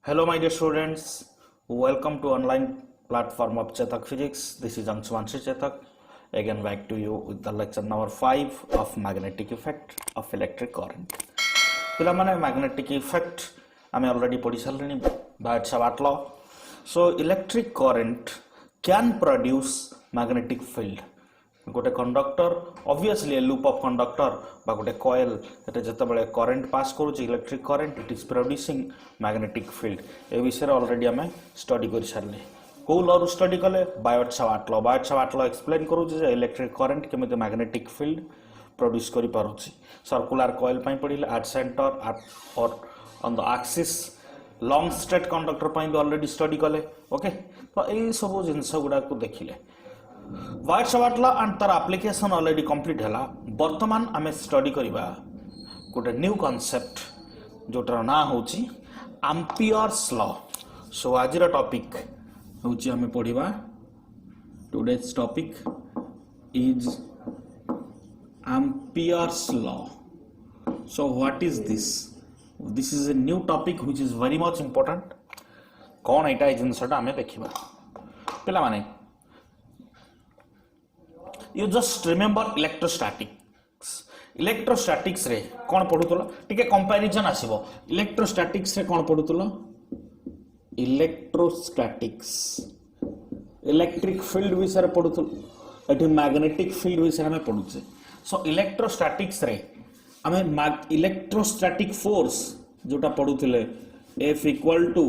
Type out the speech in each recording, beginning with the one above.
Hello, my dear students. Welcome to online platform of Chetak Physics. This is Anshumanshi Chetak. Again, back to you with the lecture number 5 of magnetic effect of electric current. पिलामाने magnetic effect आमे already पढ़ी सारलेनी Barts-Savart law. So, electric current can produce magnetic field. गोटे conductor obviously loop of conductor बा गोटे coil एटे जते बेले current pass करू electric current it is producing magnetic field ए विषय ऑलरेडी हमें स्टडी कर सारले को लॉ रू स्टडी कले बायट-सावर्ट लॉ एक्सप्लेन करू जे इलेक्ट्रिक करंट केमिते मैग्नेटिक फील्ड प्रोड्यूस करि पारुछि सर्कुलर कॉइल पई पडिले एट सेंटर और on the axis long straight conductor पई भी ऑलरेडी स्टडी कले ओके तो ए सब जिंस गुडा को देखिले Barts-Savart law and तार एप्लीकेशन ऑलरेडी कंप्लीट हला वर्तमान आमे स्टडी करिबा गोटे न्यू कांसेप्ट जोटर ना होची एम्पियर्स लॉ सो आजिर टॉपिक होची आमे पढिबा today's topic is Ampere's law so what is this is a new topic which is very much important कोन एटा जिंसटा आमे देखिबा पिला माने You just remember electrostatics रे कौन पढ़ुतलो टिके कंपैरिजन आसीबो इलेक्ट्रोस्टैटिक्स रे कौन पढ़ुतलो इलेक्ट्रोस्टैटिक्स इलेक्ट्रिक फील्ड विषय पढ़ुतलो एठी मैग्नेटिक फील्ड विषय में पढ़ुचे सो इलेक्ट्रोस्टैटिक्स रे हमें इलेक्ट्रोस्टैटिक फोर्स जोटा पढ़ुथिले F equal to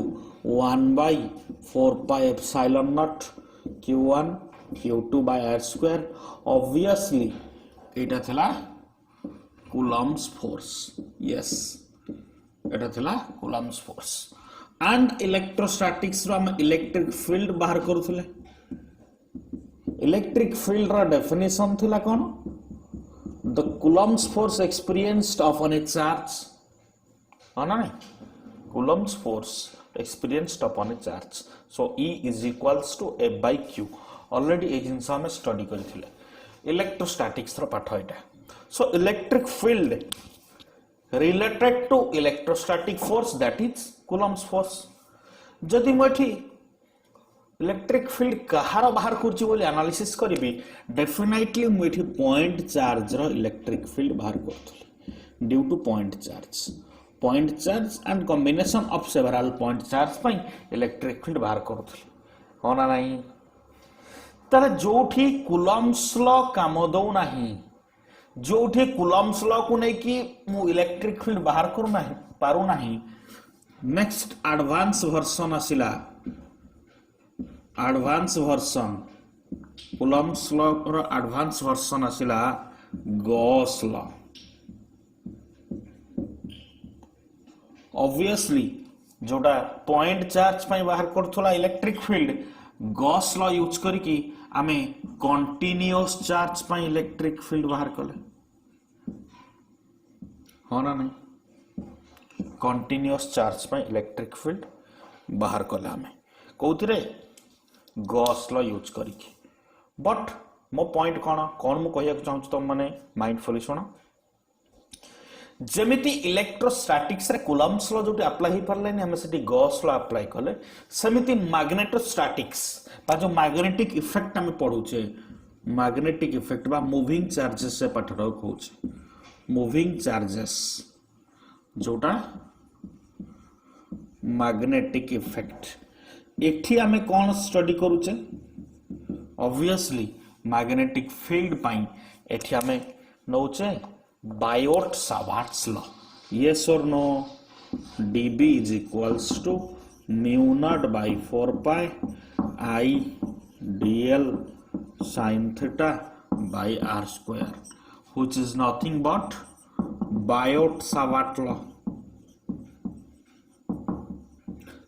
1 by 4 pi epsilon naught q1 q2 by r square obviously एटा थला Coulomb's force yes एटा थला Coulomb's force and electrostatics रो हम इलेक्ट्रिक फील्ड बाहर करूथले इलेक्ट्रिक फील्ड रा डेफिनेशन थला कोन the Coulomb's force experienced upon a charge आना नहीं Coulomb's force experienced upon a charge so E is equals to F by Q already ए जिंस हम study करथिले इलेक्ट्रोस्टैटिक्स रो पाठ एटा so electric field related to electrostatic force that is Coulomb's force जदि मठी इलेक्ट्रिक फील्ड कहार बाहर करछि बोली एनालिसिस करबी डेफिनेटली मठी पॉइंट चार्ज रो इलेक्ट्रिक फील्ड बाहर करथली due to point charge and combination of several point charge पई इलेक्ट्रिक फील्ड बाहर करथली होना नहीं ताले जोठी Coulomb's लॉ काम दो नाही जोठी Coulomb's लॉ को नै कि मु इलेक्ट्रिक फील्ड बाहर करू नाही पारू नाही नेक्स्ट एडवांस वर्जन आसिला एडवांस वर्जन Coulomb's लॉ रो एडवांस वर्जन आसिला गॉस लॉ ऑब्वियसली जोटा पॉइंट चार्ज पई बाहर करथला electric field Gauss law use करके आमे कंटीन्यूअस चार्ज पई इलेक्ट्रिक फील्ड बाहर कले होना नहीं कंटीन्यूअस चार्ज पई इलेक्ट्रिक फील्ड बाहर कले आमे कोथिरे गॉस लॉ यूज करके बट मो पॉइंट कोन मु कहिया चाहू तुम माने माइंडफुली सुनो जेमिति इलेक्ट्रोस्टैटिक्स रे Coulomb's लॉ जोटी अप्लाई ही परलेनी हम सेठी गॉस लॉ अप्लाई कले सेमिति मैग्नेटोस्टैटिक्स बा जो मैग्नेटिक इफेक्ट हम पढुचे मैग्नेटिक इफेक्ट बा मूविंग चार्जेस से पाठर कहउचे मूविंग चार्जेस जोटा मैग्नेटिक इफेक्ट एठी हमें कोन स्टडी करूचे ऑब्वियसली मैग्नेटिक फील्ड पाई एठी हमें नौचे Barts-Savart's law yes or no dB is equals to mu naught by 4 pi I dl sin theta by r square which is nothing but Barts-Savart law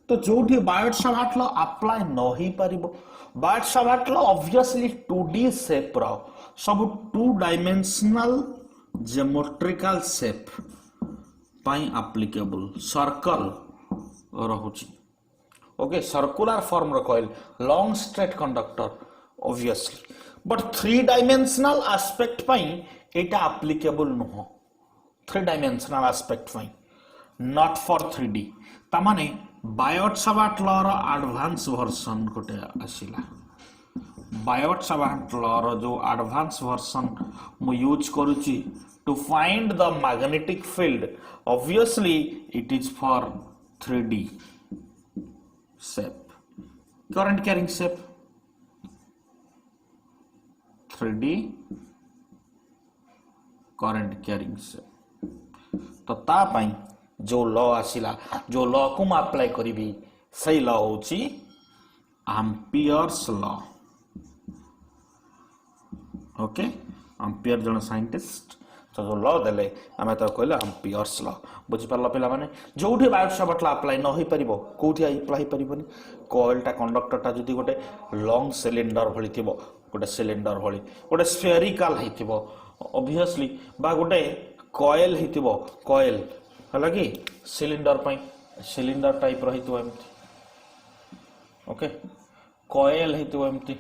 तो जोठी Barts-Savart law apply न ही परिबो Barts-Savart law obviously 2D shape रो सब 2 dimensional geometrical shape पाई applicable circle रहुची okay circular form रो coil long straight conductor obviously but 3 dimensional aspect पाई एटा applicable no 3 dimensional aspect पाई नॉट फॉर 3D तामाने बायोट-सावर्ट लॉ रो एडवांस वर्जन गोटे आसिला बायोट-सावर्ट लॉ रो जो एडवांस वर्जन मु यूज करूची to find the magnetic field obviously it is for 3D shape current carrying shape 3D current carrying shape तो ता पाई जो लॉ आसिला जो लॉ को मैं अप्लाई करी सही लॉ होची एम्पियर्स लॉ ओके एम्पियर जन साइंटिस्ट तो जो लॉ देले आमे तो कहले एम्पियर्स लॉ बुझी पारला पिला माने जोठी बायोट-सावर्ट लॉ अप्लाई न होई परिबो कोठी अप्लाई परिबोनी कॉइलटा कंडक्टरटा जदी गोटे लॉन्ग सिलिंडर भली थिबो गोटे सिलिंडर भली गोटे स्फेरिकल हिथिबो ऑब्वियसली बा गोटे कॉइल हिथिबो कॉइल हला कि सिलिंडर पई सिलिंडर टाइप रहितो एमती ओके कॉइल हिथिबो एमती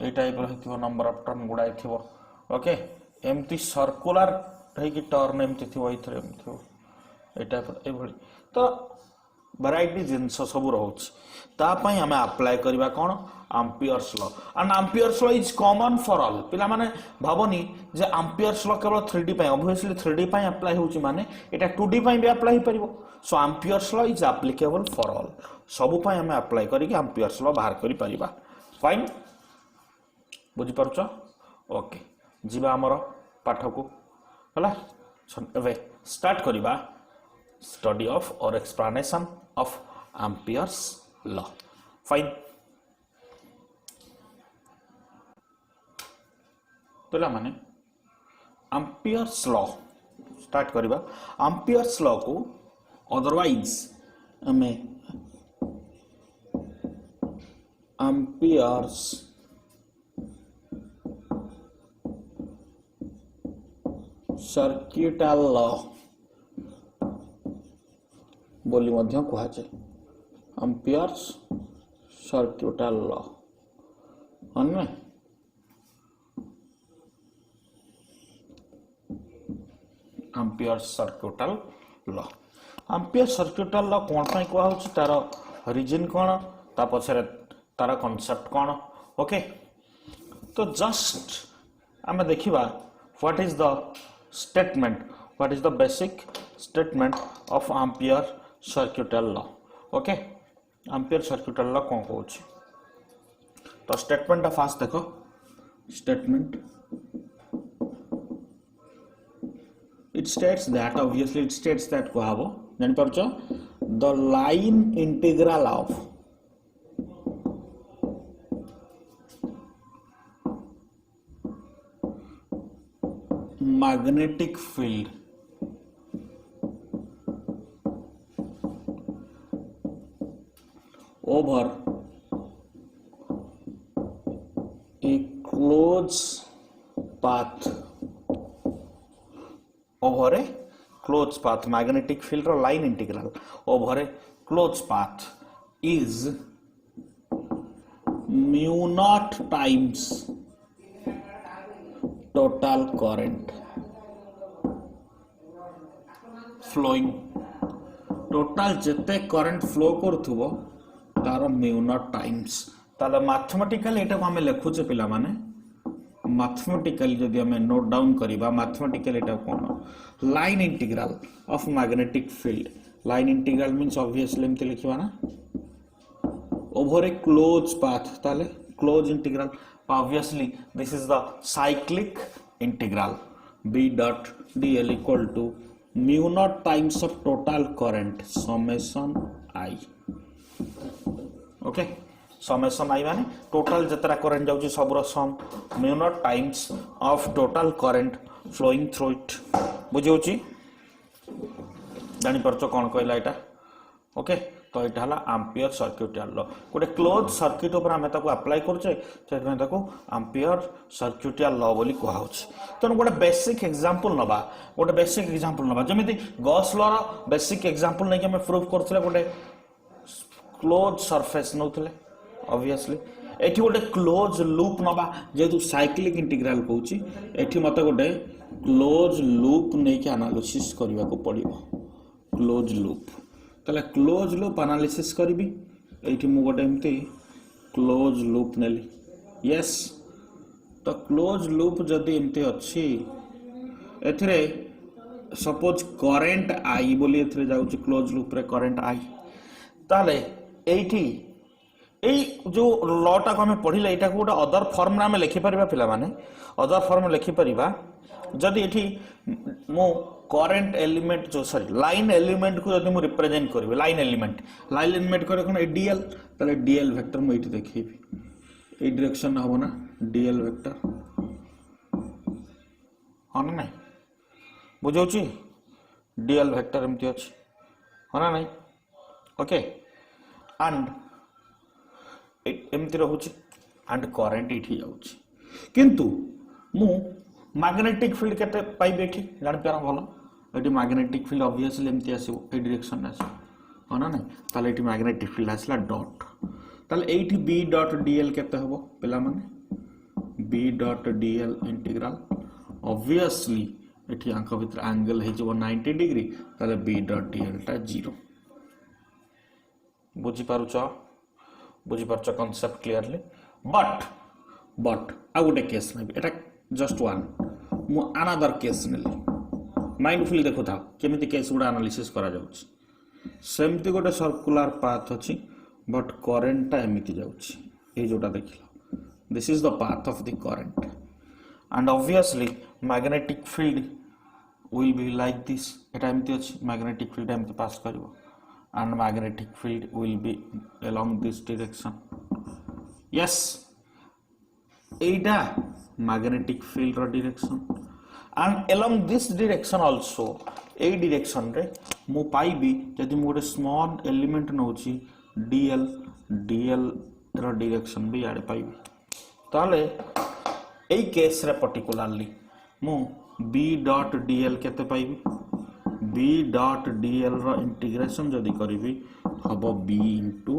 ए टाइप रहितो नंबर ऑफ टर्न गुडाई थिबो ओके एमती सर्कुलर रही टर्न एमती थी इथरे एमती ए टाइप ए भली तो वैरायटी जिनस सब रोच तापई आम अप्लाई करबा कोन Ampere's law and Ampere's law is common for all पिला माने भावनी जे एम्पियर्स लॉ केवल 3D पई ऑब्वियसली 3D पई अप्लाई होची माने एटा 2D पई भी अप्लाई परिबो so Ampere's law is applicable for all सब पई आम अप्लाई करी एम्पियर्स लॉ बाहर करी परिबा फाइन बुझी परछो ओके जीवा हमर पाठ को हला एवे स्टार्ट करिबा स्टडी ऑफ और explanation of Ampere's law fine पहला माने एम्पियर्स लॉ स्टार्ट करिबा एम्पियर्स लॉ को अदरवाइज हमें एम्पियर्स सर्किटल लॉ बोली मध्य कहा जाए एम्पियर्स सर्किटल लॉ अन्य amperes circuital law amperes circuital law कौन पाई कहा होची तार रीजन कौन ता पछरे तार कांसेप्ट कौन ओके तो जस्ट आमे देखिबा what is the statement what is the basic statement of ampere circuital law okay ampere circuital law कौन कहूची तो statement टा फास्ट देखो statement it states that obviously it states that को हबो जानि परछो the line integral of magnetic field over a closed path magnetic field or line integral over a closed path is mu naught times total current flowing total जते current flow करथुबो तार mu naught times ताले mathematically एटा को हमें लिखुचे पिला माने mathematically जदी हमें note down करिबा मैथमेटिकली एटा कोन line integral of magnetic field line integral means obviously एमते लिखिबा ना ओवर ए क्लोज पाथ ताले close integral obviously this is the cyclic integral b dot dl equal to mu naught times of total current summation I okay summation I माने total जतरा current जाउची सबरो सम mu naught times of total current flowing through it बुझौची जानि परचो कोन कहला एटा okay तो ये हला ampere circuital law गोटे close circuit ऊपर हमें ताको अप्लाई करछे सेमे ताको एम्पियर सर्किटल लॉ बोली कहा होछ तो गोटे बेसिक एग्जांपल नबा जेमिति गॉस लॉ रो बेसिक एग्जांपल नै कि हमें प्रूफ करथले गोटे क्लोज सरफेस नउथले ऑब्वियसली एठी गोटे क्लोज लूप नबा जेतु साइक्लिक इंटीग्रल कहूची एठी मते गोटे क्लोज लूप नै कि एनालिसिस करबा को पड़िबो क्लोज लूप ताले क्लोज लूप एनालिसिस करी एठी मु गोटे एमती क्लोज लूप नेली यस तो क्लोज लूप जदि एमती अच्छी एथिरे सपोज करेंट आई बोली एथिरे जाउची क्लोज लूप रे करेंट आई ताले एठी एई जो लॉ टा को हमें पढ़िले एटा को गोटे अदर फॉर्म में लिखि परिबा पिला माने अदर फॉर्म लिखि परिबा जदि एठी मो करेंट एलिमेंट जो सॉरी लाइन एलिमेंट को जदि मु रिप्रेजेंट करबे लाइन एलिमेंट करे कोन डीएल ताले डीएल वेक्टर मु एठी देखिबी ए डायरेक्शन हबो ना डीएल वेक्टर हन नै बुझौची डीएल वेक्टर एमती अछि हना नै ओके एंड एमती रहूची एंड करेंट एठी जाउची किंतु मु मैग्नेटिक फील्ड केते पाइबे एठी जान पारा भलो एठी मैग्नेटिक फील्ड ऑब्वियसली एमती आसीबो ए डायरेक्शन आसीबो हना नै ताले एठी मैग्नेटिक फील्ड आसला डॉट ताले एठी बी डॉट डीएल केते हबो पिला माने B dot dl integral obviously एठी आंक भीतर एंगल हे जो 90 डिग्री ताले बी डॉट डीएल टा 0 बुझी पारुछ कॉन्सेप्ट क्लियरली बट आ गोटे केस नै एटा जस्ट वन मु अनदर केस नेली माइंडफुली देखो था केमिति केस गुडा एनालिसिस करा जाउची सेमती गोटे सर्कुलर पाथ अछि बट करंट टा एमिति जाउची ए जोटा देखिलो this is the path of the current and obviously magnetic field will be like this एटा एमिति अछि मैग्नेटिक फील्ड एमिति पास करबो and magnetic field will be along this direction yes Etah magnetic field ro direction and along this direction also A direction रे मु पाइबी जदि मु गोटे स्मॉल एलिमेंट नउची dl रो direction भी आड़े पाइबी ताले ए केस रे पर्टिकुलरली मु b डॉट dl केते पाइबी b डॉट dl रो इंटीग्रेशन जदि करिवि हबो b इनटू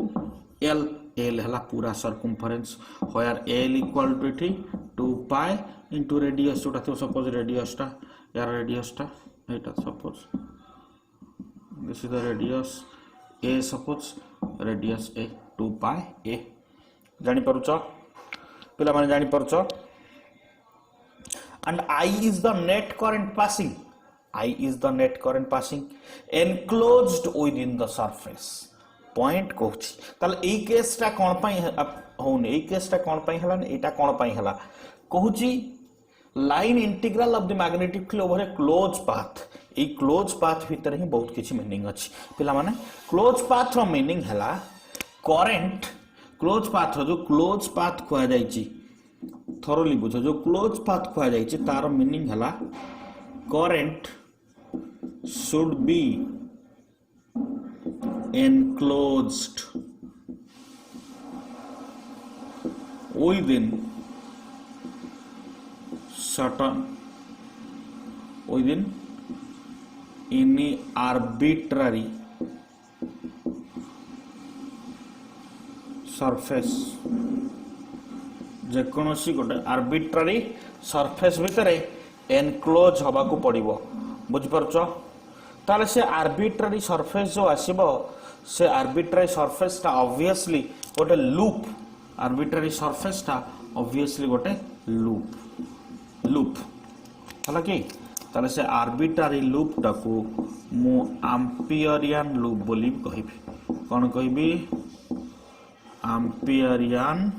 l l हला पूरा सर्कमफरेंस होयर l इक्वल टू एठी 2 पाई इनटू रेडियस जोटा तो सपोज रेडियस टा यार रेडियस टा एटा suppose this is the radius a suppose radius a 2 pi a जानि परुछ पिला माने जानि परुछ and I is the net current passing I is the net current passing enclosed within the surface point कहूची ताले ए case टा कोन पई होने ए केस टा कोन पई हला एटा कोन पई हला कहूची line integral of the magnetic field over a close path ए क्लोज पाथ भीतर ही बहुत किछि मीनिंग अछि पिला माने क्लोज पाथ रो मीनिंग हला करंट क्लोज पाथ रो जो क्लोज पाथ कोआ जाईची थोरली बुझो जो क्लोज पाथ कोआ जाईची तार मीनिंग हला current should be enclosed within any arbitrary surface जेकोसी गोटे आर्बिट्रारी सरफेस भितर एनक्लोज हवा को पड़िबो बुझि परछो ताले से आर्बिट्रारी सरफेस जो आसीबो से आर्बिट्रारी सरफेस ता ऑब्वियसली गोटे लूप आर्बिट्रारी सरफेस ता ऑब्वियसली गोटे लूप हला कि ताले से आर्बिट्रारी लूप टाको मु एम्पियरियन लूप बोली कहिबी कोन कहिबी एम्पियरियन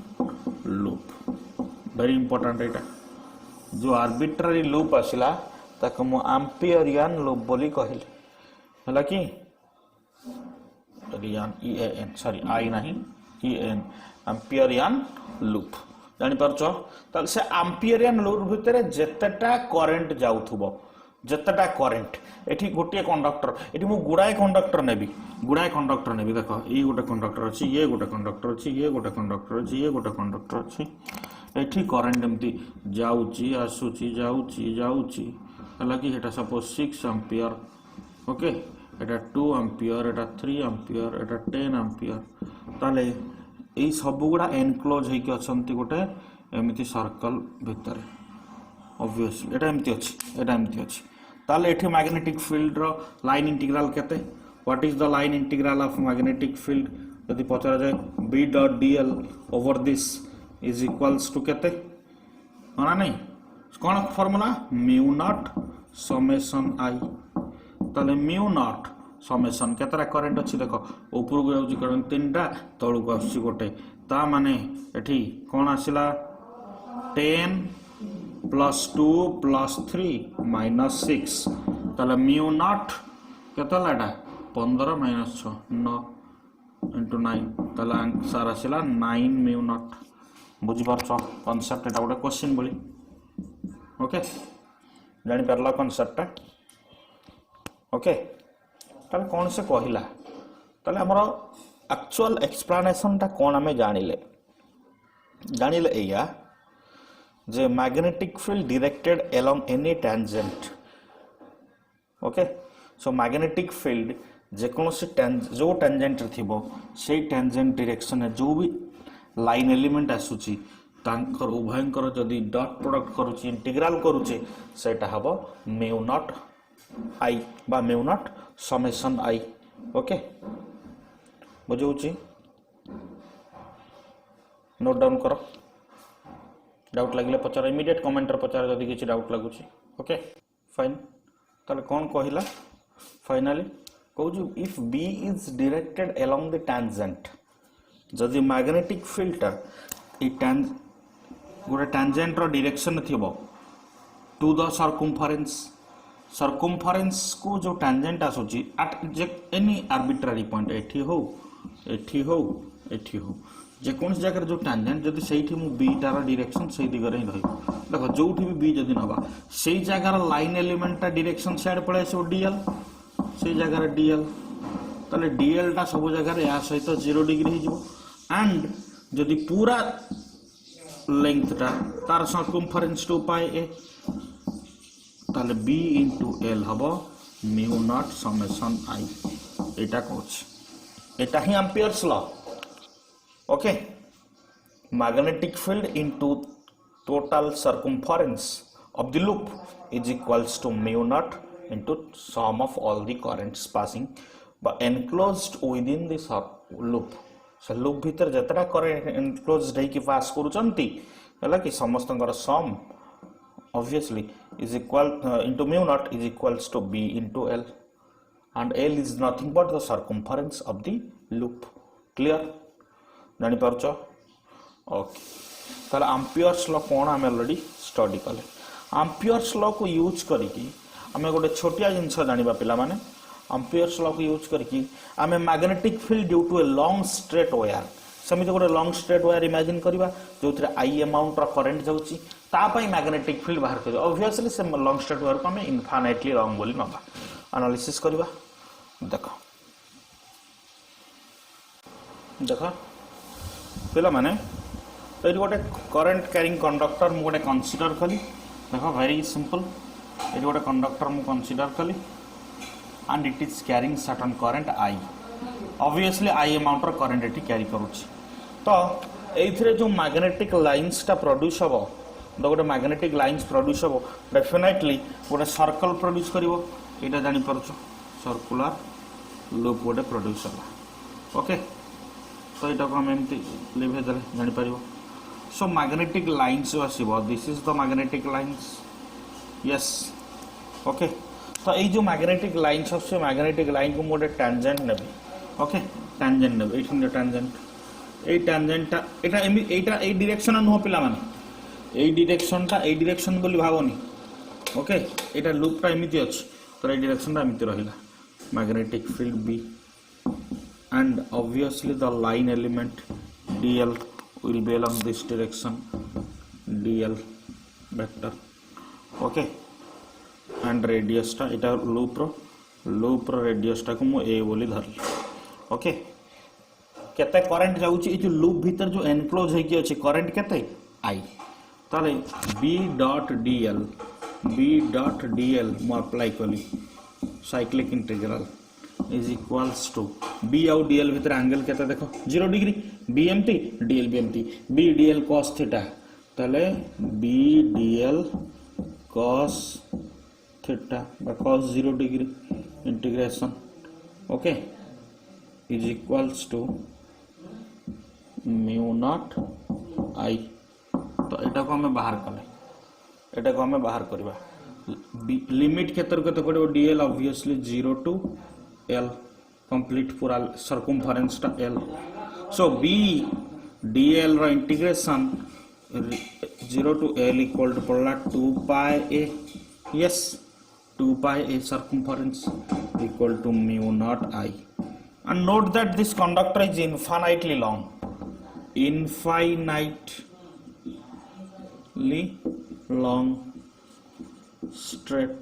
लूप वेरी इंपोर्टेंट एटा जो आर्बिट्रारी लूप आसिला ताको मु एम्पियरियन लूप बोली कहिली हला कि रियन EAN सॉरी आई नहीं EAN एम्पियरियन लूप जानि परछो ताल से एम्पियरियन लूप भितरे जेतेटा करंट जाउथबो जेतेटा करंट एठी गोटे कंडक्टर एठी मु गुडाय कंडक्टर नेबी देखो ई गोटे कंडक्टर अछि ये गोटे कंडक्टर अछि ये गोटे कंडक्टर अछि ये गोटे कंडक्टर अछि एठी करंट एम्ति जाउची आसुची जाउची हालांकि एटा सपोज 6 एम्पियर ओके एटा 2 एम्पियर एटा 3 एम्पियर एटा 10 एम्पियर ताले एई सब गुडा एनक्लोज हे कि अछंती गोटे एमिति सर्कल भितर ऑब्वियसली एटा एमिति अछि ताले एठी मैग्नेटिक फील्ड रो लाइन इंटीग्रल केते what is the line integral of magnetic field यदि पचरा जाए B dot dl over this is equals to केते ना नहीं कौन formula mu naught summation I ताले म्यू नॉट समेशन केतरा करंट अच्छी देख ऊपर को जाउची करंट तीनटा तळु को आसी गोटे ता माने एठी कोन आसिला 10 प्लस 2 प्लस 3 माइनस 6 ताले mu not केतला Etah 15 minus 6 9 into 9 ताले आंसर आसिला 9 म्यू नॉट बुझी पारछो कांसेप्ट एटा गोटे क्वेश्चन बोली ओके जानि परला कांसेप्ट ओके ताले कौन से कहला ताले हमर एक्चुअल एक्सप्लेनेशन ता कौन हमें जानिले एया जे magnetic field directed along any tangent okay so magnetic field जे कौन से जो टेंजेंट थिबो से टेंजेंट डायरेक्शन जो भी लाइन एलिमेंट आसुची तांकर उभयंकर जदी डॉट प्रोडक्ट करूची इंटीग्रल करूची सेटा हबो म्यू नॉट आई बा म्यू नॉट समेशन आई ओके बुझौची नोट डाउन करो डाउट लगिले पचार इमीडिएट कमेंट रे पचार जदी किछि डाउट लागुची ओके फाइन ताले कोन कहिला फाइनली कहू if B is directed along the tangent जदी मैग्नेटिक फील्ड टा ई गोटे टेंजेंट रो डायरेक्शन थिबो टू द सर्कमफरेंस को जो टेंजेंट आसुची एट एनी आर्बिट्रारी पॉइंट एठी हो जे कौन जगह जो टेंजेंट जदी सेठी मु बी तार डायरेक्शन से दिगरे ही रहइबो देखो जोठी भी बी जदी नबा सेही जगह लाइन एलिमेंट ता डायरेक्शन साइड पळे आसो डीएल सेही जगह डीएल तले डीएल ता सब जगह या सहित 0 डिग्री ही जिवो एंड जदी पूरा लेंथ ता तार सर्कमफरेंस टू पाई ए ताले बी इंटू एल हबो म्यू नॉट समेशन आई एटा कोच एटा ही Ampere's law okay magnetic field into total circumference of the loop is equals to mu naught into sum of all the currents passing but enclosed within the loop से loop भीतर जतरा current enclosed है कि पास करूचंती हला कि समस्तंकर सम obviously is equal into mu naught is equals to b into l and l is nothing but the circumference of the loop clear जानि परछो okay ताले एम्पियर्स लॉ कोन हम ऑलरेडी स्टडी कले एम्पियर्स लॉ को यूज करिकि हमें गोटे छोटिया जिंस जानिबा पिला माने एम्पियर्स लॉ को यूज करिकि हमें magnetic field due to a long straight wire समिति गोटे लॉन्ग स्ट्रेट वायर इमेजिन करबा जोथरे आई अमाउंट रो करंट जाउची तापाई मैग्नेटिक फील्ड बाहर कर ऑब्वियसली से लॉन्ग स्ट्रेट वायर को हमें इनफाइनाइटली लॉन्ग बोली नबा एनालिसिस करबा देखो देखो पिला माने तो ये गोटे करंट कैरिंग कंडक्टर मु गोटे कंसीडर कली देखो वेरी सिंपल ये गोटे कंडक्टर मु कंसीडर कली and it is carrying certain current I obviously I amount रो करंट एटी कैरी करूची तो एथिरे जो मैग्नेटिक लाइंस टा प्रोड्यूस हबो गोटे मैग्नेटिक लाइंस प्रोड्यूस हबो डेफिनेटली गोटे सर्कल प्रोड्यूस करिवो एटा जानि परछो सर्कुलर लूप गोटे प्रोड्यूस हबो ओके तो एटा को हम एमती लिखे दले जानि परिवो सो मैग्नेटिक लाइंस जो आसीबो this is the magnetic lines yes okay तो ए जो मैग्नेटिक लाइंस से मैग्नेटिक लाइन को मोटे टेंजेंट नेबी ओके टेंजेंट नेबे एठिन टेंजेंट ए टेंजेंटटा एटा एटा ए डायरेक्शन न पिला माने ए डायरेक्शन बोली भावनी ओके एटा लूप टा एमिति अछि तो ए डायरेक्शन टा एमिति रहिला magnetic field B and obviously the line element dl will be along this direction dl vector okay and radius ta eta loop ro radius ta ko mu a बोली धरली okay केते करंट जाउची ए जो loop भीतर जो enclose है कि अछि करंट केते i ताले b dot dl मु अप्लाई कली cyclic integral is equals to b आउ dl भीतर एंगल केते देखो 0 डिग्री b एम्टी dl भी एम्टी b dl cos थीटा ताले b dl cos थीटा बा cos 0 degree integration okay is equals to mu naught I. तो एटा को हमें बाहर कले एटा को हमें बाहर करबा लिमिट केतर केते पड़ो dl obviously 0 to l complete पूरा सर्कमफरेंस टा l। सो b dl रो इंटीग्रेशन 0 to l equal to पड़ला 2 pi a। yes 2 pi a circumference equal to mu naught I। and note that this conductor is infinitely long, infinitely long straight।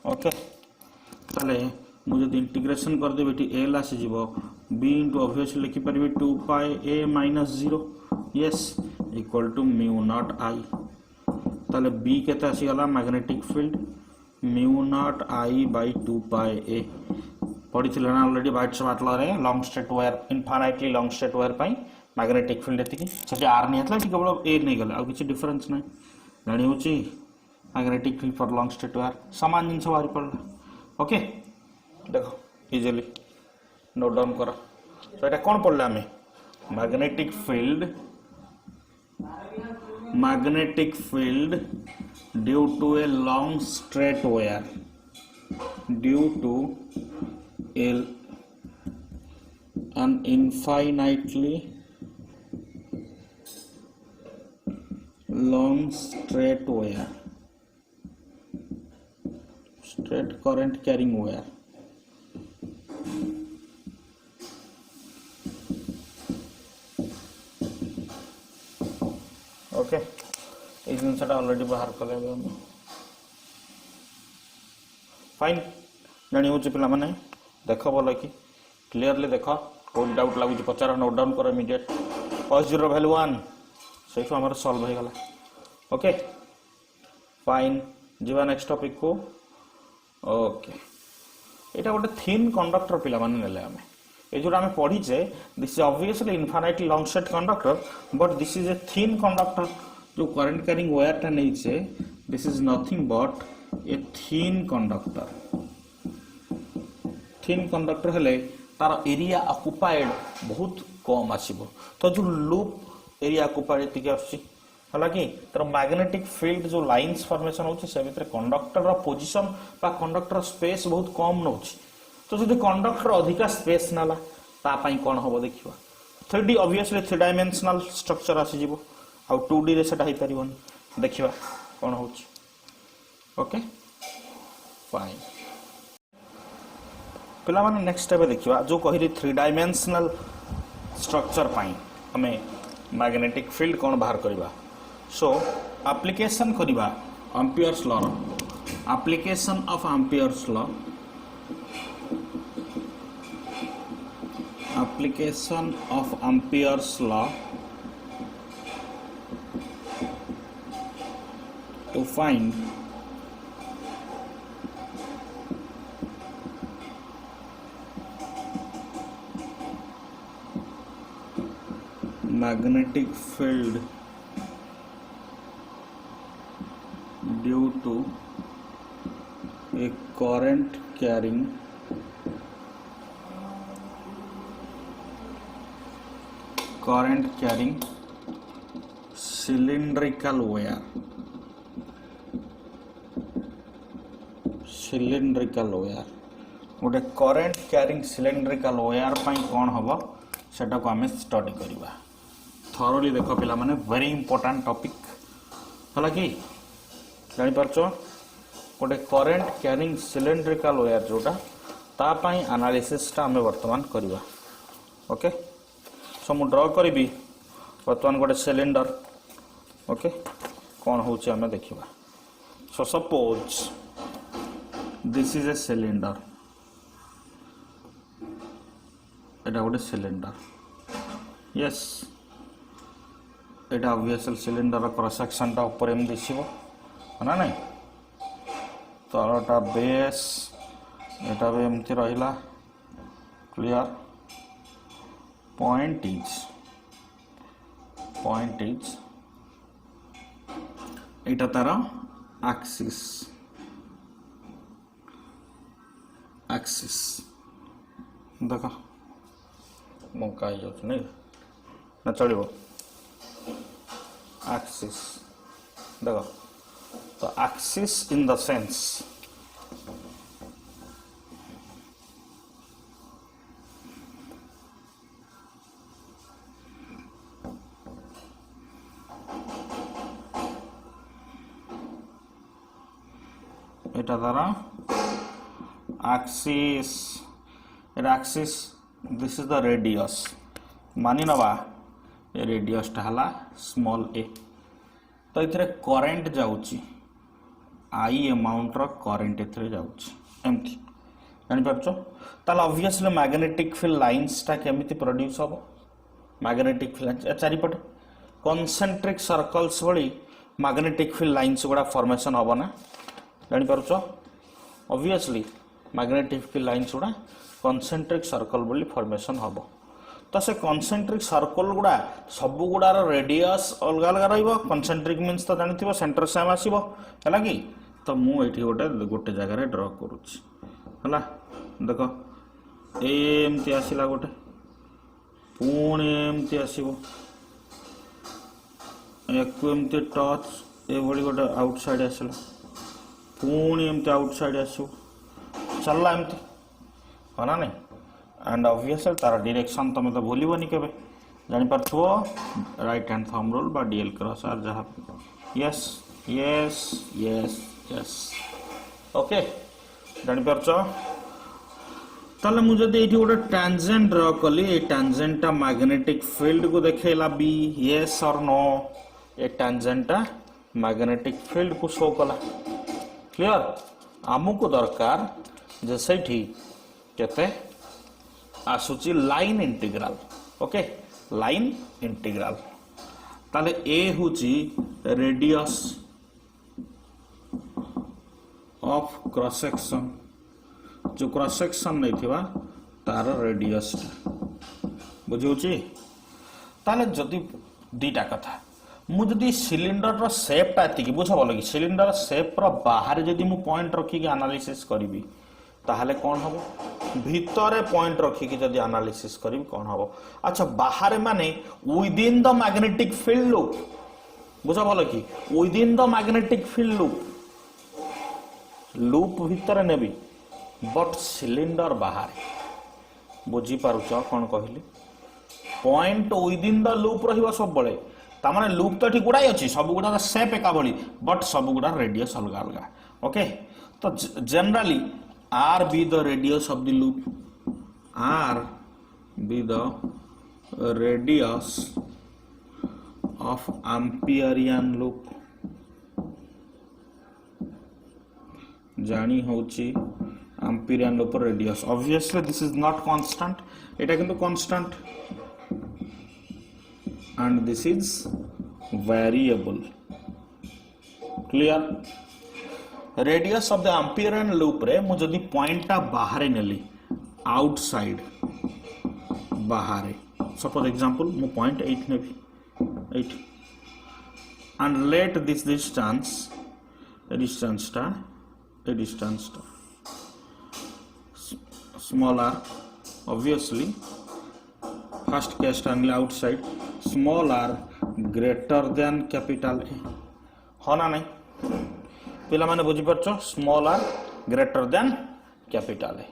Okay ताले मुझे integration कर दे बेटी l आसी जीवो b into obviously लिखि परिबे 2 pi a minus 0 yes equal to mu naught I। ताले b केते आसी गला magnetic field mu naught I by 2 pi a पढ़ी थिले ना ऑलरेडी वाइट बाटला रे long straight wire infinitely long straight wire पई मैग्नेटिक फील्ड एतिकी सेठी r नहीं हतला केवल a नहीं गला आ किछि डिफरेंस नहीं जानि होची magnetic field for long straight wire समान जिंस बाहर पड़ला। ओके देखो इजीली नोट डाउन करो। तो एटा कोन पड़ला हमें magnetic field due to a long straight wire due to an infinitely long straight wire straight current carrying wire। Okay ये जिनसा ऑलरेडी बाहर कले फाइन जानी हो पिला माने देख बोल कि क्लियरली देख कोई डाउट लगुच पचार नोट डाउन कर इमीडिएट cos 0 वैल्यू 1 से हमारा सॉल्व हो गला। ओके फाइन जीवा नेक्स्ट टॉपिक को। ओके एटा गोटे थिन कंडक्टर पिला माने नेले हमें ए जोरा हमें पढ़ीचे this is obviously infinitely long straight conductor but this is a thin conductor जो करंट कैरिंग वायर टा नहीं छे this is nothing but a thin conductor. Thin conductor हेले तार एरिया ऑक्युपाइड बहुत कम आसीबो तो जो लूप एरिया ऑक्युपाइड एतिक आसी हालांकि तर मैग्नेटिक फील्ड जो लाइंस फॉर्मेशन होची से भीतर कंडक्टर रो पोजीशन बा कंडक्टर स्पेस बहुत कम नउची। तो जदि कंडक्टर अधिका स्पेस नाला ता पई कोन होबो देखिबा 3D ऑब्वियसली 3 डायमेंशनल स्ट्रक्चर आसी जीवो आ 2D रे सेटा हे परिबोन देखिबा कोन होची। ओके फाइन पिला माने नेक्स्ट स्टेप देखिबा जो कहिरी 3 डायमेंशनल स्ट्रक्चर पई हमें मैग्नेटिक फील्ड कोन बाहर करबा। सो एप्लीकेशन करबा Ampere's law application of Ampere's law application of Ampere's law to find magnetic field due to a current carrying cylindrical wire गोटे करंट कैरिंग सिलिंड्रिकल वायर पाई कौन हम सेटा को आम स्टडी करवा थरोली देख पिला माने वेरी इंपोर्टेंट टॉपिक है कि जापर गोटे करंट कैरिंग सिलिंड्रिकल वायर जोटा तापाई एनालिसिस टा आम वर्तमान करवा। ओके सो मु ड्रॉ करी वर्तमान गोटे सिलिंडर। ओके कौन हो देखा so suppose this is A cylinder एटा गोटे सिलिंडर यस एटा ऑब्वियसली सिलिंडर क्रॉस सेक्शन टा ऊपर एम दिसिबो ना नहीं तलटा बेस एटा भी एमती रहिला क्लियर point is एटा तार एक्सिस एक्सिस देख बंका हो नहीं ना चलो एक्सिस देख तो एक्सिस इन द सेंस এটা দ্বারা axis it axis this is the radius मानि नवा ये radius टा हला small a तो इथरे करंट जाउची I अमाउंट रो करंट इथरे जाउची एमती जानि परछो ताला ऑब्वियसली मैग्नेटिक फील्ड लाइंस टा केमिति प्रोड्यूस होबो मैग्नेटिक फील्ड चारिपटे कॉन्सेंट्रिक सर्कल्स भली मैग्नेटिक फील्ड लाइंस गुडा फॉर्मेशन होबो ना जानि परछो ऑब्वियसली मैग्नेटिक फील्ड लाइंस गुडा कॉन्सेंट्रिक सर्कल बोली फॉर्मेशन हबो तो से कॉन्सेंट्रिक सर्कल गुडा सब गुडार रेडियस अलग अलग रहइबो कॉन्सेंट्रिक मींस तो जानिथिबो सेंटर सेम आसीबो हला कि तो मु एठी गोटे जगह रे ड्रा करूची हला देखो एमती आसीला गोटे पुणी एमती आसीबो एक एमती टच ए भली गोटे आउटसाइड आसीला पुणी एमती आउटसाइड आसीबो चलला एमती होना नहीं एंड ऑब्वियसली तार डायरेक्शन तुम तो भूलबनी के जानी पारथो राइट हैंड थंब रूल बा डीएल क्रॉस आर जहाँ yes yes yes yes okay जानी पारछ ताले मु जदि एठी गोटे टैंजेंट ड्रा कली ए टैंजेंटा मैग्नेटिक फील्ड को देखेला बी यस और नो ए टैंजेंटा मैग्नेटिक फील्ड को शो कला क्लियर आमुको दरकार जे सेठी केते आसुची line integral okay line integral ताले ए Ho Chi radius of cross section जो क्रॉस सेक्शन नहीं थिबा तार रेडियस बुझुची ताले जदि दीटा कथा मु जदि सिलिंडर रो शेप ता एतिकी बुझ बोल कि सिलिंडर शेप रो बाहर जदि मु पॉइंट रखी के एनालिसिस करिवि ताहले कोन हबो भितरे पॉइंट रखी के जदि एनालिसिस करिवि कोन हबो अच्छा बाहर माने within the magnetic field loop बुझ बोल कि within the magnetic field loop भितरे नेबी बट सिलिंडर बाहर बुझी पारुछ कोन कहली पॉइंट विदिन द लूप रहिबो सब बळे ता माने लूप तो ठीक गुडाई अछि सब गुडा शेप एका भली बट सब गुडा रेडियस अलग अलग ओके तो generally R be the radius of the loop R be the radius of Amperian loop जानी होची Amperian loop radius obviously this is not constant eta kintu constant and this is variable clear radius of the Amperian loop रे मु जदि point बाहर नेली outside बाहर suppose example मु point 8 नेबी 8 and let this distance small r obviously first case time outside small r greater than capital A होना नहीं पिला माने बुझी परछो small r greater than capital A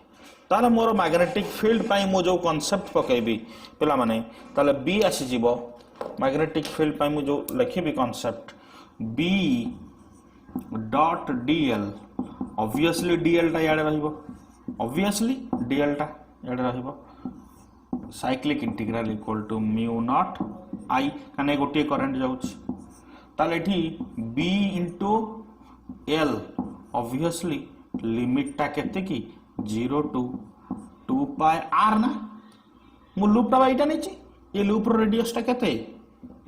ताले मोर मैग्नेटिक फील्ड पाई मो जो कांसेप्ट पकेबी पिला माने ताले बी आसी जीवो मैग्नेटिक फील्ड पाई मो जो लिखिबी concept B dot dl obviously dl टा याडे रहिबो ऑब्वियसली डीएल टा याडे रहिबो cyclic integral equal to mu naught I कने गोटे करंट जाउछ ताले एठी B into L obviously limit टा केते की 0 to 2 pi r ना मु लूप टा बाइटा नेची ये लूप रो रेडियस टा केते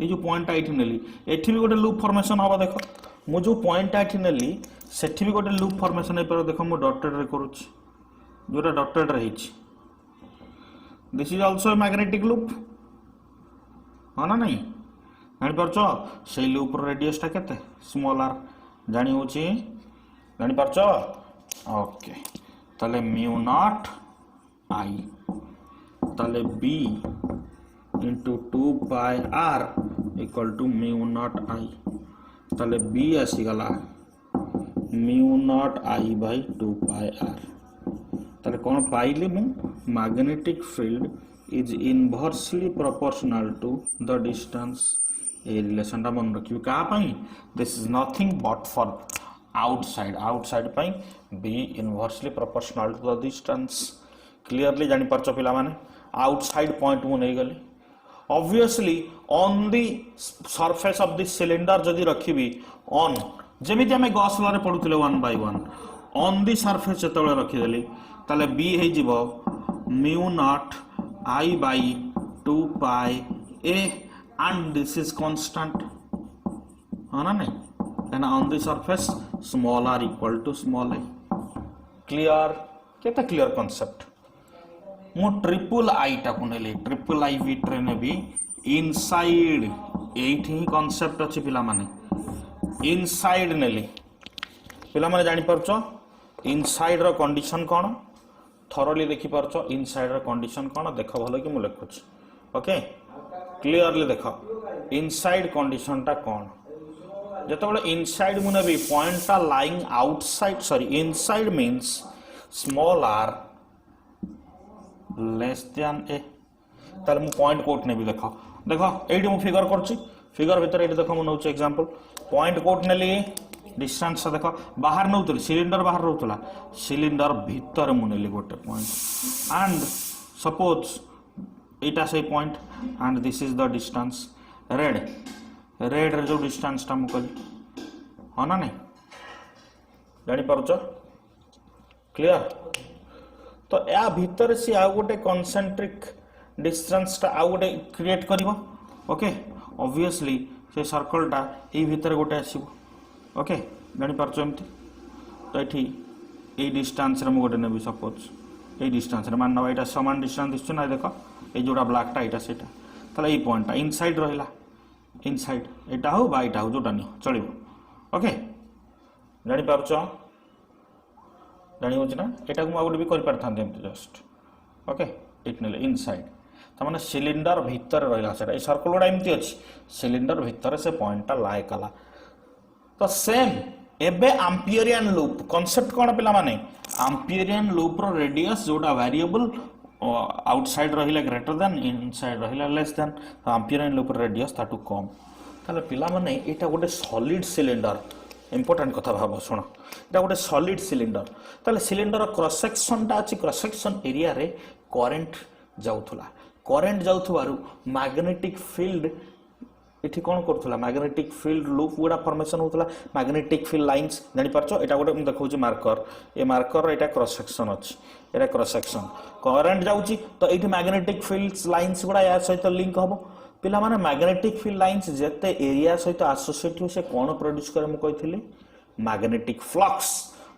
ये जो पॉइंट आइठी नेली एठी भी गोटे लूप फॉर्मेशन होबा देखो मु जो पॉइंट आइठी नेली सेठी भी गोटे लूप फॉर्मेशन हे पर देखो मु डॉटेड रे करूची जोटा डॉटेड रहिची this is also a magnetic loop हां ना नहीं जानि परछो से लूप रो रेडियस टा केते स्मॉल आर जानी होची जानी परछो ओके ताले म्यू नॉट आई ताले B into 2 pi r equal to mu naught I ताले बी आसीगला mu naught I by 2 pi r ताले कौन पाइली मु magnetic field is inversely proportional to the distance ए रिलेशन टा मन रखियो का पई this is nothing but for outside पई B inversely proportional to the distance clearly जानि परचो पिला माने आउटसाइड पॉइंट मु नै गली obviously on the surface of this cylinder जदि रखिबी ऑन जेमिति हमें गॉस लॉ रे पढुथिले 1 बाय 1 ऑन दी सरफेस जतबे रखिदेली ताले बी हे जिवो mu naught I by 2 pi a and this is constant है ना नहीं and on the surface small r equal to small I clear केता क्लियर कांसेप्ट मु ट्रिपल आई टाकु नेली ट्रिपल आई विट्रे नेबी इनसाइड एठी ही कांसेप्ट अछि पिला माने इनसाइड नेली पिला माने जानि परछो इनसाइड रो कंडीशन कोन थरोली देखि परछो इनसाइड रो कंडीशन कोन देखो भलो कि मु लिखुछि ओके क्लियरली देखो इनसाइड कंडीशन टा कोन जतबे इनसाइड मु नेबी पॉइंट टा lying outside sorry inside means small r less than A ताले मु पॉइंट कोट नेबी देखो देखो एडी मु फिगर करछि फिगर भीतर एडी देखो मु नउछ एग्जांपल पॉइंट कोट नेली डिस्टेंस देखो बाहर नउतली सिलिंडर बाहर रहउतला सिलिंडर भीतर मु नेली गोटे पॉइंट एंड सपोज एटा से point and this is the distance red रे जो डिस्टेंस टा मु कली हो ना नहीं जानि परछ क्लियर तो या भीतर से आउ गोटे कॉन्सेंट्रिक डिस्टेंस टा आउ गोटे क्रिएट करिवो ओके ऑब्वियसली से सर्कल टा ए भीतर गोटे आसीबो ओके जानि परछो एमती तो एठी ए डिस्टेंस रे मु गोटे नेबी सपोज ए डिस्टेंस रे मान एटा समान डिस्टेंस दिसछ ना देखो ए जोडा ब्लैक टा एटा सेटा तले ए पॉइंट टा इनसाइड रहिला इनसाइड एटा हो बा एटा हो जोटा नि चलिबो ओके जानि परछो जानी होछ ना एटा को आउट भी कर परथांते एमती जस्ट ओके इट नेले इनसाइड त माने सिलिंडर भीतर रहला सेटा ए सर्कल गोडा एमती अछि सिलिंडर भीतर से पॉइंट टा लाय कला तो सेम एबे एम्पियरियन लूप कांसेप्ट कोन पिला माने एम्पियरियन लूप रो रेडियस जोडा वेरिएबल आउटसाइड रहिला ग्रेटर देन इनसाइड रहिला लेस देन एम्पियरियन लूप रो रेडियस ताटू कम ताले पिला माने एटा गोटे सॉलिड सिलिंडर इंपोर्टेंट कथा भाव शुण एटा गोटे सॉलिड सिलिंडर ताले सिलिंडर क्रॉस सेक्शन टा अछि क्रॉस सेक्शन एरिया रे करंट जाउथबारु मैग्नेटिक फील्ड इठी कोन करथुला मैग्नेटिक फील्ड लूप गुडा फॉर्मेशन होतला मैग्नेटिक फील्ड लाइंस जानि परछो एटा गोटे हम देखौची मार्कर ए मार्कर रे एटा क्रॉस सेक्शन अछि एटा क्रॉस सेक्शन करंट जाउची तो एठी मैग्नेटिक फील्ड्स लाइंस गुडा या सहित लिंक हबो पिला माने मैग्नेटिक फील्ड लाइंस जेते एरिया सहित एसोसिएट हो से कोन प्रोड्यूस करे मु कहिथिले मैग्नेटिक फ्लक्स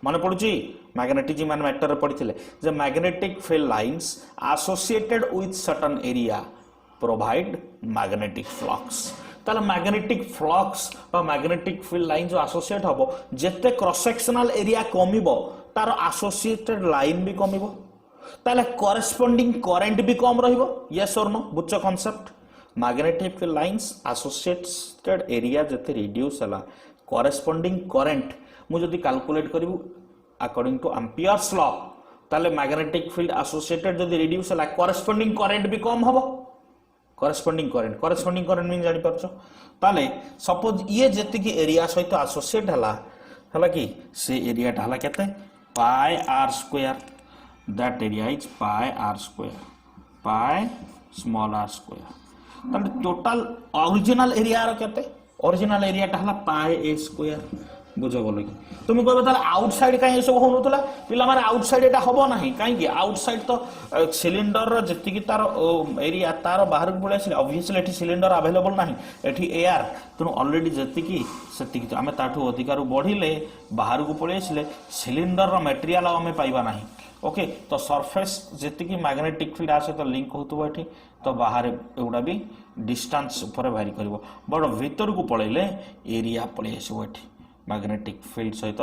माने पडुची मैग्नेटिज्म एंड मैटर रे पडिथिले जे magnetic field lines associated with certain area provide magnetic flux ताले मैग्नेटिक फ्लक्स बा मैग्नेटिक फील्ड लाइन जो एसोसिएट हबो जेते क्रॉस सेक्शनल एरिया कमिबो तार एसोसिएटेड लाइन भी कमिबो ताले कॉरेस्पोंडिंग करंट भी कम रहिबो यस और नो बुझो concept magnetic field lines associated area जेते रिड्यूस हला कॉरेस्पोंडिंग करंट मु जदी कैलकुलेट करिवु अकॉर्डिंग टू एम्पियर्स लॉ ताले मैग्नेटिक फील्ड एसोसिएटेड जदी रिड्यूस हला कॉरेस्पोंडिंग करंट भी कम हबो कॉरेस्पोंडिंग करंट मीन जानि परछो ताले सपोज ये जेति की एरिया सहित एसोसिएट हला कि से एरिया हला केते pi r square that area is pi r square pi small r square ताले टोटल ओरिजिनल एरिया रो केते ओरिजिनल एरिया हला पाई ए स्क्वायर बुझो बोलो कि तुम कहबे ताले आउटसाइड काई सब होनुतला पिला माने आउटसाइड एटा हबो नाही काई कि आउटसाइड तो सिलिंडर रो जति की तार एरिया तार बाहर पळे आसी ऑब्वियसली एठी सिलिंडर अवेलेबल नाही एठी एयर तनु ऑलरेडी जति की सति की हमें ताठू अधिकार बढ़िले बाहर को पळे आसीले सिलिंडर रो मटेरियल हमें पाइबा नाही ओके तो सरफेस जति की मैग्नेटिक फील्ड आसे तो लिंक होतबो एठी तो बाहर एउडा भी डिस्टेंस ऊपर भारी करबो बड भीतर को पळेले एरिया पळे आसीबो एठी मैग्नेटिक फील्ड सहित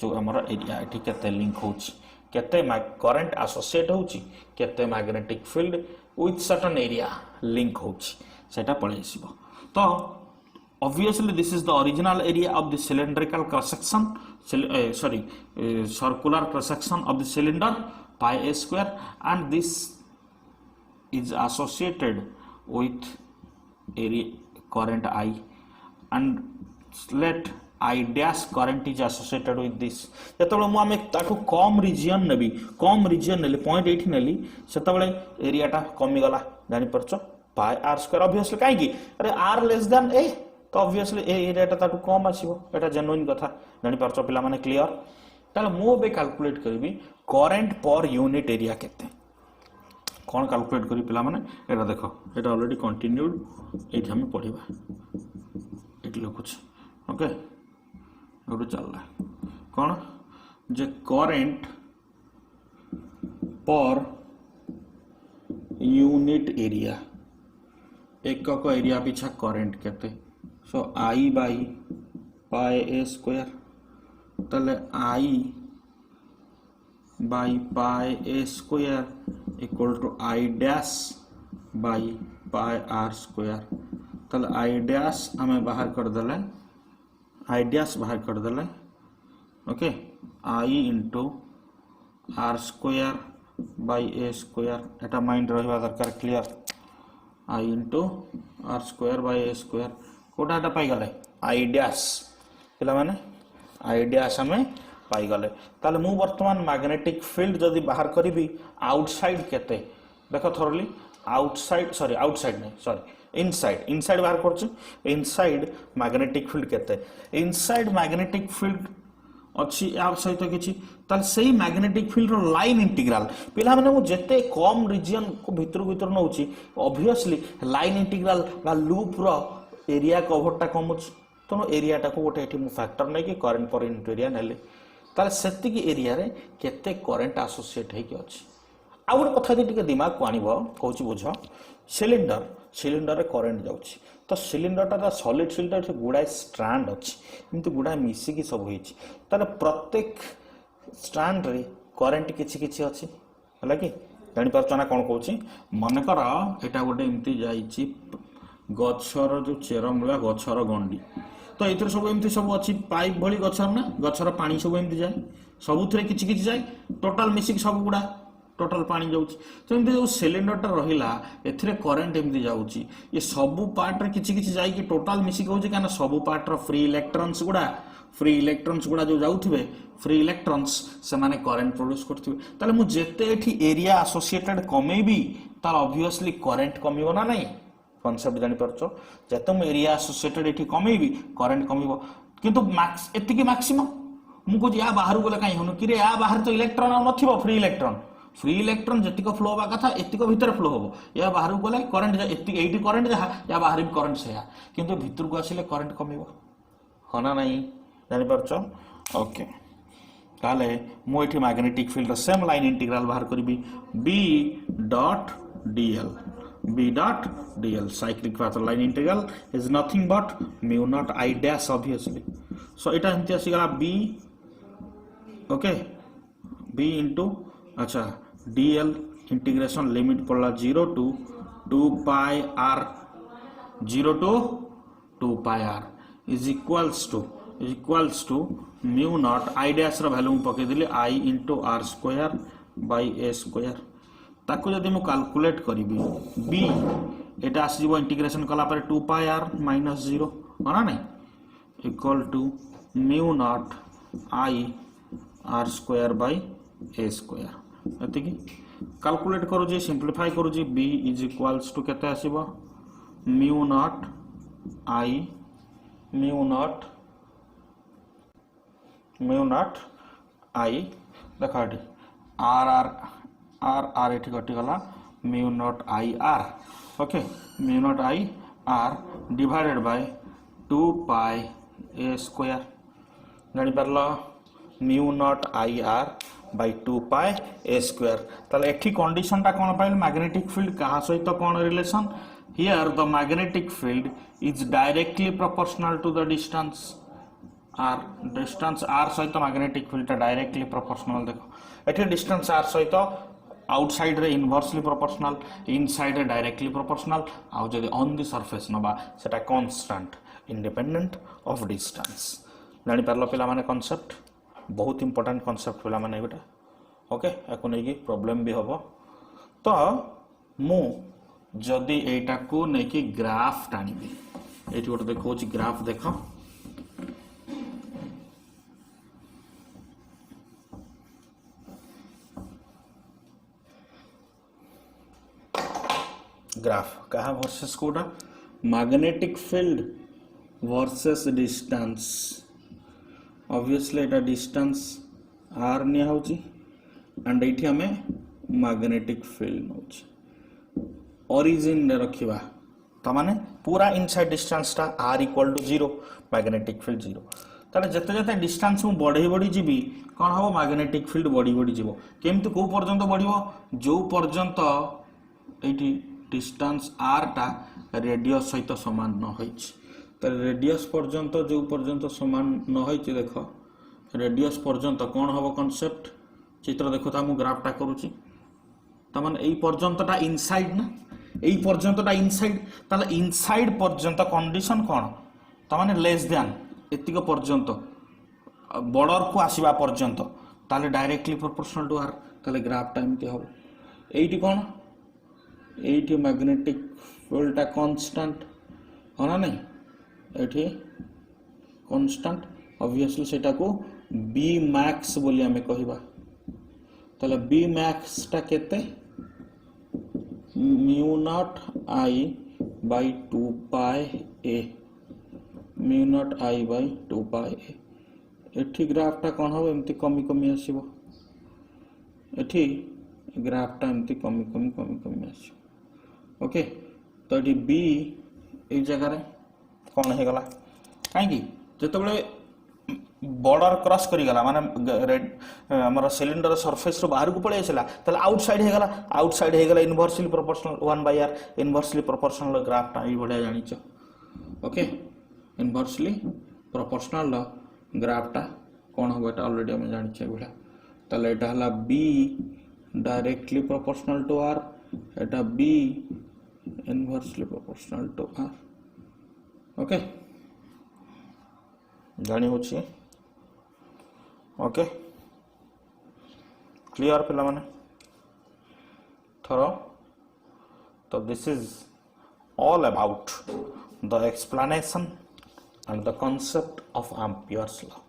जो आमर एरिया एठी केते लिंक होछि केते करंट एसोसिएट होची केते magnetic field with certain area link होची सेटा पळे आसीबो। तो obviously this is the original area of the cylindrical cross section circular cross section of the cylinder pi a square, and this is associated with area current I, and let I dash current is associated with this। जेतबळे मु आमे ताठू कम reason नेबी कम reason नेली point 8 नेली सेतबळे area टा कमी गला जानि परछो पाई r square obviously काहे की अरे r less than a तो ऑब्वियसली ए एरिया टा ताठू कम आसीबो एटा जेन्युइन कथा जानि परछो पिला माने क्लियर। ताले मु बे कैलकुलेट करबी करंट पर यूनिट एरिया केते कोन कैलकुलेट करी पिला माने एटा देखो एटा ऑलरेडी कंटिन्यूड एठी हम पढिबा एठी लिखुछ ओके एटू चलला कोन जे करंट पर यूनिट एरिया एकक एरिया पिछा करंट केते so I by pi a square तले I by pi a square equal to I dash by pi r square तले आई डैश हमें बाहर कर देले आई डैश बाहर कर देले okay I into r square by a square एटा माइंड रहिबा दरकार clear I into r square by a square कोटा एटा पाई गले आई डैश पिला माने आई डैश हमें पाई गले ताले मु वर्तमान मैग्नेटिक फील्ड जदी बाहर करिबी आउटसाइड केते देखो थोरली आउटसाइड सॉरी आउटसाइड नहीं सॉरी इनसाइड इनसाइड बाहर करछु इनसाइड मैग्नेटिक फील्ड केते इनसाइड मैग्नेटिक फील्ड अच्छी या सहित किछि ताल सेही मैग्नेटिक फील्ड रो लाइन इंटीग्रल पिला माने मु जेते कम रीजन को भीतर नउछि ऑब्वियसली लाइन इंटीग्रल बा लूप रो एरिया कवर टा कमुछ तो एरिया टा को गोटे एठी मु फैक्टर नै कि करंट पर यूनिट एरिया नेले ताल सेति की एरिया रे केते करंट एसोसिएट हे कि अछि आ गोटे कथा टिके दिमाग को आनिबो कहूची बुझ सिलिंडर रे करंट जाउछि तो सिलिंडर टा सॉलिड सिलिंडर गुड़ाए स्ट्रैंड अच्छी एमती गुड़ाए मिसिकी सब होई ताले प्रत्येक स्ट्रैंड रे करंट किछि किछि अछि हला कि जानि परछना कोन कहूची मन कर एटा गोटे एमती जाईची गछर जो चेरमूला गछर गंडी तो एथर सब एमती सब अछि पाइप भली गछर ना गछर पानी सब एमती जाय सबुथरे किछि किछि जाय टोटल मिसिक सब गुडा टोटल पानी जाउची तो एमती जो सिलिंडर टा रहिला एथरे करंट एमती जाउची ये सबु पार्ट रे किछि किछि जाय कि टोटल मिसिक होची काना सबु पार्ट रो फ्री इलेक्ट्रॉन्स गुडा जो जाउथिबे फ्री इलेक्ट्रॉन्स से माने करंट प्रोड्यूस करथिबे ताले मु जेते एठी एरिया एसोसिएटेड कमेबी तार ऑब्वियसली करंट कमिवो ना नहीं कॉन्सेप्ट जानि परछो जेते मु एरिया एसोसिएटेड एठी कमेबी करंट कमिवो किंतु मैक्स एतिकी मैक्सिमम मु को या बाहर गले काई होनो कि रे या बाहर तो इलेक्ट्रॉन नथिबो फ्री इलेक्ट्रॉन जतिको फ्लो होबा कथा एतिको भीतर फ्लो होबो या बाहर गले करंट एति एठी करंट जहा या बाहर भी करंट सेया किंतु भीतर को आसीले करंट कमिवो होना नहीं जानि परछो ओके ताले मु एठी मैग्नेटिक फील्ड रो सेम लाइन इंटीग्रल बाहर करबी b dot dl cyclic path line integral is nothing but mu naught I dash obviously so eta हमती आसी गला b ओके b into अच्छा dl इंटीग्रेशन लिमिट पड़ला 0 to 2 pi r 0 to 2 pi r is equals to mu naught I dash रो value पके दिले I into r square by a square ताको जदि मु कैलकुलेट करिबी b एटा आसी जीवो इंटीग्रेशन कला पर 2 pi r minus 0 होना नहीं equal to mu naught I r square by a square एति की कैलकुलेट करू जी सिंपलीफाई करू जी b is equals to केते आसीबो mu naught I देखाडी r एठी कटि गला mu naught I r okay mu naught I r divided by 2 pi a square जानि परला mu naught I r by 2 pi a square ताले एठी condition ता कोन pile magnetic field कहा सहित कोन relation here the magnetic field is directly proportional to the distance r distance r सहित magnetic field directly proportional देखो एठी डिस्टेंस आर सहित आउटसाइड रे इनवर्सली प्रोपोर्शनल इनसाइड रे डायरेक्टली प्रोपोर्शनल आउ जदि ऑन द सरफेस नबा सेटा कांस्टेंट इंडिपेंडेंट ऑफ डिस्टेंस जानि परलो पिला माने कांसेप्ट बहुत इंपोर्टेंट कांसेप्ट पिला माने एटा ओके एको नै कि प्रॉब्लम भी होबो तो मु जदि एटा को नै कि ग्राफ टानिबी एठी गोटे देखो ग्राफ देखो ग्राफ कहा वर्सेस कोटा magnetic field versus distance obviously एटा डिस्टेंस आर निया होची एंड एठी हमें मैग्नेटिक फील्ड नोची ओरिजिन रे रखिबा त माने पूरा इनसाइड डिस्टेंस ता r equal to 0 magnetic field 0 ताले जते जते डिस्टेंस मु बढ़ई बढ़ी जीबी कोन हो मैग्नेटिक फील्ड बढ़ी बढ़ी जीवो केमति को पर्यंत बढ़िबो जो पर्यंत एठी डिस्टेंस आर टा रेडियस सहित समान न होइछ त रेडियस पर्यंत जो पर्यंत समान न होइछ देखो रेडियस पर्यंत कोन होबो कांसेप्ट चित्र देखो ता मु ग्राफ टा करूची त माने एई पर्यंतटा इनसाइड ना एई पर्यंतटा इनसाइड ताले इनसाइड पर्यंत कंडीशन कोन त माने लेस देन एतिक पर्यंत बॉर्डर को आसीबा पर्यंत ताले डायरेक्टली प्रोपोर्शनल टू आर ताले ग्राफ टाइम के होबो एईटी कोन एटी मैग्नेटिक फील्ड कांस्टेंट होना नहीं एटी कांस्टेंट ऑब्वियसली सेटा को बी मैक्स बोली हमें कहिबा तले बी मैक्स टा केते म्यू नॉट आई बाय 2 पाई ए म्यू नॉट आई बाय 2 पाई ए एठी ग्राफ टा कोन हो एमती कमी कमी आसीबो एठी ग्राफ टा एमती कमी कमी आसीबो ओके तो ये बी ए जगह रे कौन है गला कहीं जते बळे बॉर्डर क्रॉस करी गला माने रेड हमर सिलिंडर सरफेस रो बाहर को पळे आसला तले आउटसाइड हे गला inversely proportional 1/r inversely proportional graph टा ई बढिया जानि छ ओके इनवर्सली प्रोपोर्शनल ग्राफ टा कोन हो बेटा ऑलरेडी हम जानि छ बढिया तले एटा हला B directly proportional to r एटा B inversely proportional to r okay जानी होची ओके क्लियर पिला माने थरो तो this is all about the explanation and the concept of Ampere's law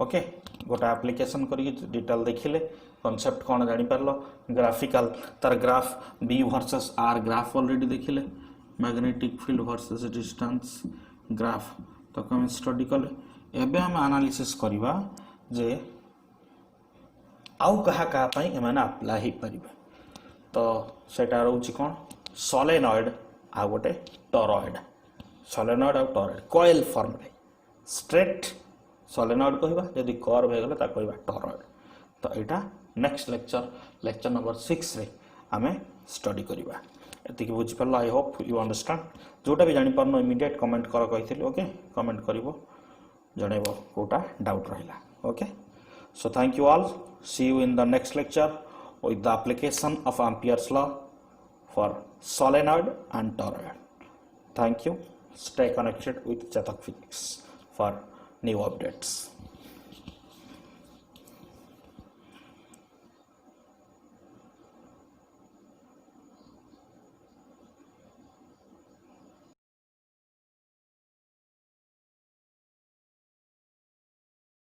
okay गोटा एप्लीकेशन करी डिटेल देखिले कांसेप्ट कौन जानी पारलो ग्राफिकल तार graph B versus r graph already देखिले magnetic field versus distance graph तो हम स्टडी कले एबे हम एनालिसिस करिबा जे आउ कहा पई एमाने अप्लाई ही परिबे तो सेटा रहउची कोन सोलेनॉइड आ गोटे टॉरॉइड सोलेनॉइड आ टॉरॉइड कॉइल फॉर्म रे स्ट्रेट सोलेनॉइड कहबा यदि कर्व हे गला ता कहबा टॉरॉइड तो एटा नेक्स्ट लेक्चर नंबर 6 रे हमें स्टडी करिबा एति कि बुझि परलो आई होप यू अंडरस्टैंड जोटा भी जानि परनो इमीडिएट कमेंट कर कहिथिले ओके कमेंट करिवो जणेबो कोटा डाउट रहिला okay so thank you all see you in the next lecture with the application of Ampere's law for solenoid and toroid. Thank you. Stay connected with Chetak Physics for new updates.